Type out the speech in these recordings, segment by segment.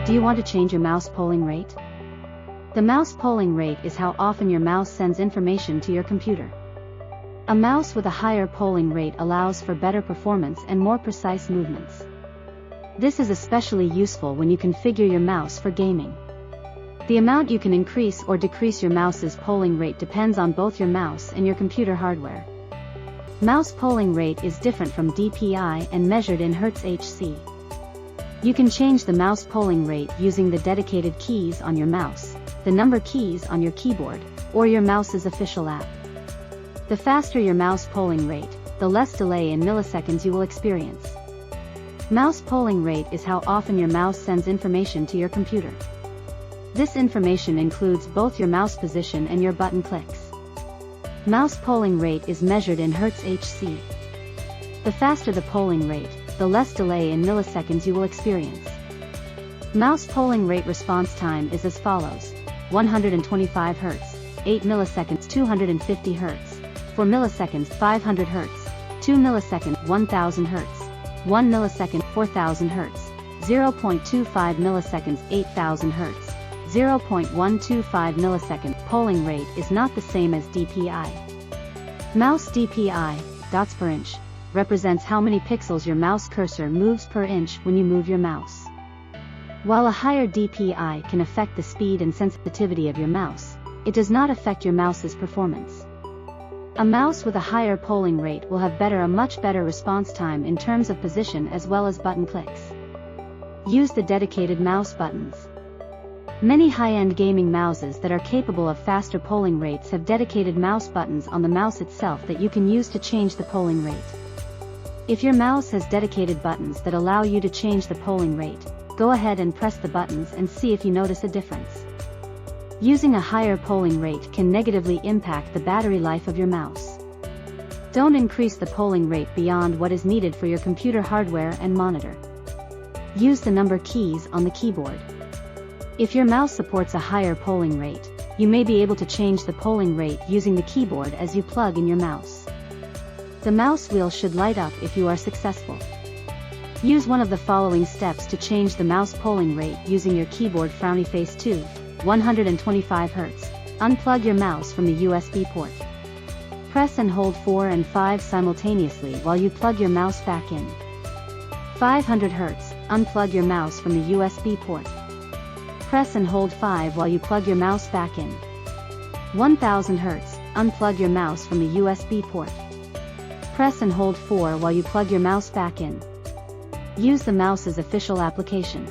Do you want to change your mouse polling rate? The mouse polling rate is how often your mouse sends information to your computer. A mouse with a higher polling rate allows for better performance and more precise movements. This is especially useful when you configure your mouse for gaming. The amount you can increase or decrease your mouse's polling rate depends on both your mouse and your computer hardware. Mouse polling rate is different from DPI and measured in Hz/Hc. You can change the mouse polling rate using the dedicated keys on your mouse, the number keys on your keyboard, or your mouse's official app. The faster your mouse polling rate, the less delay in milliseconds you will experience. Mouse polling rate is how often your mouse sends information to your computer. This information includes both your mouse position and your button clicks. Mouse polling rate is measured in Hz/Hc. The faster the polling rate, the less delay in milliseconds you will experience. Mouse polling rate response time is as follows: 125 Hz, 8 milliseconds, 250 Hz, 4 milliseconds, 500 Hz, 2 milliseconds, 1000 Hz, 1 millisecond, 4000 Hz, 0.25 milliseconds, 8000 Hz, 0.125 millisecond. Polling rate is not the same as DPI. Mouse DPI, dots per inch, represents how many pixels your mouse cursor moves per inch when you move your mouse. While a higher DPI can affect the speed and sensitivity of your mouse, it does not affect your mouse's performance. A mouse with a higher polling rate will have a much better response time in terms of position as well as button clicks. Use the dedicated mouse buttons. Many high-end gaming mouses that are capable of faster polling rates have dedicated mouse buttons on the mouse itself that you can use to change the polling rate. If your mouse has dedicated buttons that allow you to change the polling rate, go ahead and press the buttons and see if you notice a difference. Using a higher polling rate can negatively impact the battery life of your mouse. Don't increase the polling rate beyond what is needed for your computer hardware and monitor. Use the number keys on the keyboard. If your mouse supports a higher polling rate, you may be able to change the polling rate using the keyboard as you plug in your mouse. The mouse wheel should light up if you are successful. Use one of the following steps to change the mouse polling rate using your keyboard. Frowny face 2, 125 Hz. Unplug your mouse from the USB port. Press and hold 4 and 5 simultaneously while you plug your mouse back in. 500 Hz. Unplug your mouse from the USB port. Press and hold 5 while you plug your mouse back in. 1000 Hz. Unplug your mouse from the USB port. Press and hold 4 while you plug your mouse back in. Use the mouse's official application.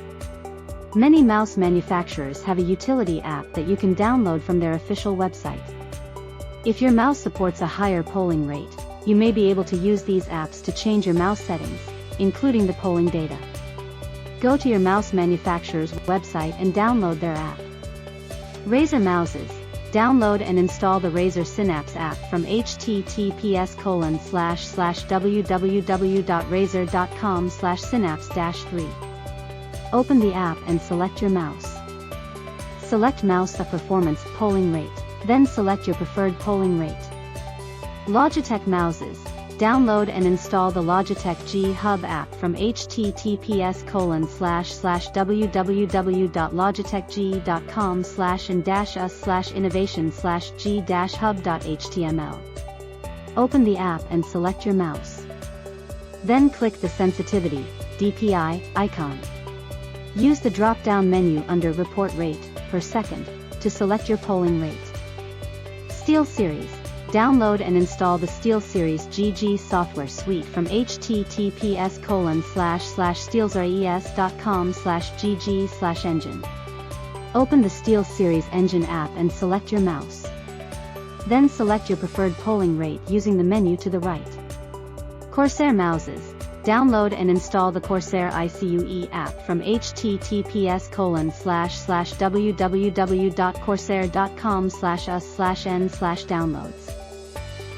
Many mouse manufacturers have a utility app that you can download from their official website. If your mouse supports a higher polling rate, you may be able to use these apps to change your mouse settings, including the polling data. Go to your mouse manufacturer's website and download their app. Razer Mouses. Download and install the Razer Synapse app from https://www.razer.com/synapse-3. Open the app and select your mouse. Select mouse performance polling rate, then select your preferred polling rate. Logitech Mouses. Download and install the Logitech G Hub app from https://www.logitechg.com/and-us/innovation/g-hub.html. Open the app and select your mouse. Then click the sensitivity, DPI, icon. Use the drop-down menu under Report Rate, per second, to select your polling rate. SteelSeries. Download and install the SteelSeries GG software suite from https://steelseries.com/gg/engine. Open the SteelSeries engine app and select your mouse. Then select your preferred polling rate using the menu to the right. Corsair Mouses. Download and install the Corsair ICUE app from https://www.corsair.com/us/n/downloads.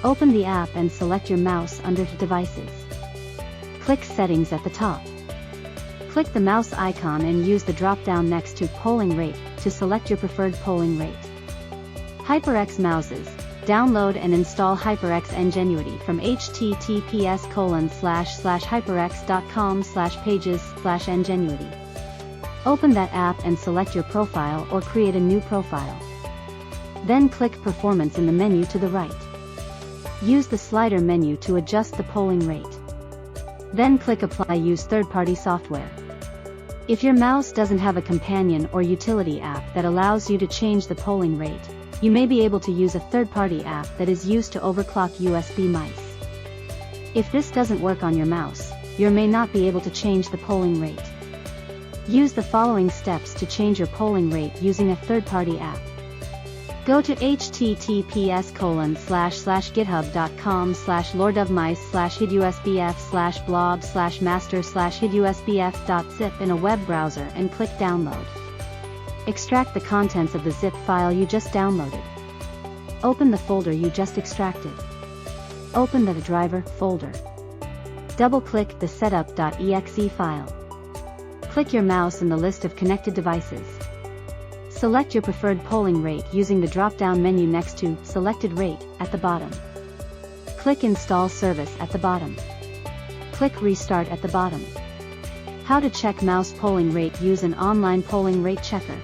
Open the app and select your mouse under Devices. Click Settings at the top. Click the mouse icon and use the drop-down next to Polling Rate to select your preferred polling rate. HyperX Mouses. Download and install HyperX Ngenuity from https://hyperx.com/pages/ngenuity. Open that app and select your profile or create a new profile. Then click Performance in the menu to the right. Use the slider menu to adjust the polling rate. Then click Apply. Use third-party software. If your mouse doesn't have a companion or utility app that allows you to change the polling rate, you may be able to use a third-party app that is used to overclock USB mice. If this doesn't work on your mouse, you may not be able to change the polling rate. Use the following steps to change your polling rate using a third-party app. Go to https://github.com/lordofmice/hidusbf/blob/master/hidusbf.zip in a web browser and click Download. Extract the contents of the zip file you just downloaded. Open the folder you just extracted. Open the driver folder. Double-click the setup.exe file. Click your mouse in the list of connected devices. Select your preferred polling rate using the drop-down menu next to Selected Rate at the bottom. Click Install Service at the bottom. Click Restart at the bottom. How to check mouse polling rate? Use an online polling rate checker.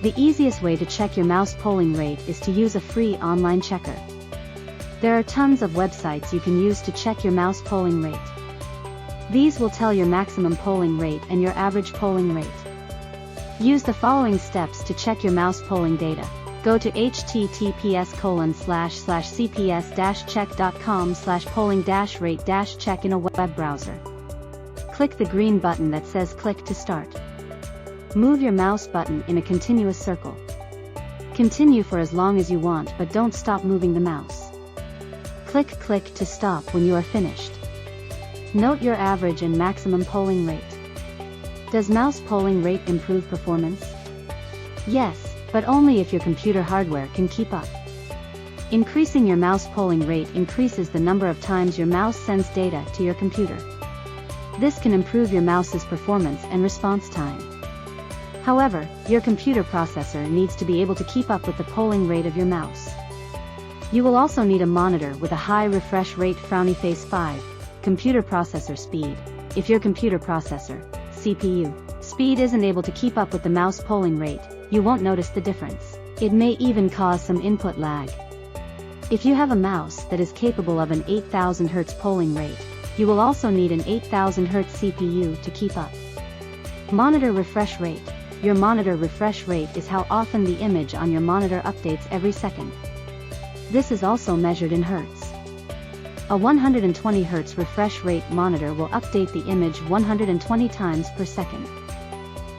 The easiest way to check your mouse polling rate is to use a free online checker. There are tons of websites you can use to check your mouse polling rate. These will tell your maximum polling rate and your average polling rate. Use the following steps to check your mouse polling data. Go to https://cps-check.com/polling-rate-check in a web browser. Click the green button that says Click to Start. Move your mouse button in a continuous circle. Continue for as long as you want, but don't stop moving the mouse. Click to stop when you are finished. Note your average and maximum polling rate. Does mouse polling rate improve performance? Yes, but only if your computer hardware can keep up. Increasing your mouse polling rate increases the number of times your mouse sends data to your computer. This can improve your mouse's performance and response time. However, your computer processor needs to be able to keep up with the polling rate of your mouse. You will also need a monitor with a high refresh rate. Frowny face 5. Computer processor speed. If your computer processor, CPU, speed isn't able to keep up with the mouse polling rate, you won't notice the difference. It may even cause some input lag. If you have a mouse that is capable of an 8000 Hz polling rate, you will also need an 8000 Hz CPU to keep up. Monitor refresh rate. Your monitor refresh rate is how often the image on your monitor updates every second. This is also measured in Hertz. A 120 Hz refresh rate monitor will update the image 120 times per second.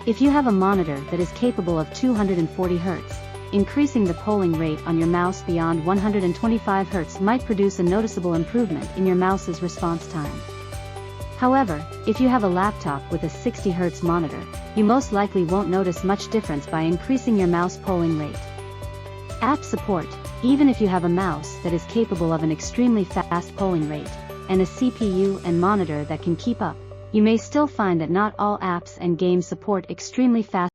If you have a monitor that is capable of 240 Hz, increasing the polling rate on your mouse beyond 125 Hz might produce a noticeable improvement in your mouse's response time. However, if you have a laptop with a 60 Hz monitor, you most likely won't notice much difference by increasing your mouse polling rate. App support. Even if you have a mouse that is capable of an extremely fast polling rate, and a CPU and monitor that can keep up, you may still find that not all apps and games support extremely fast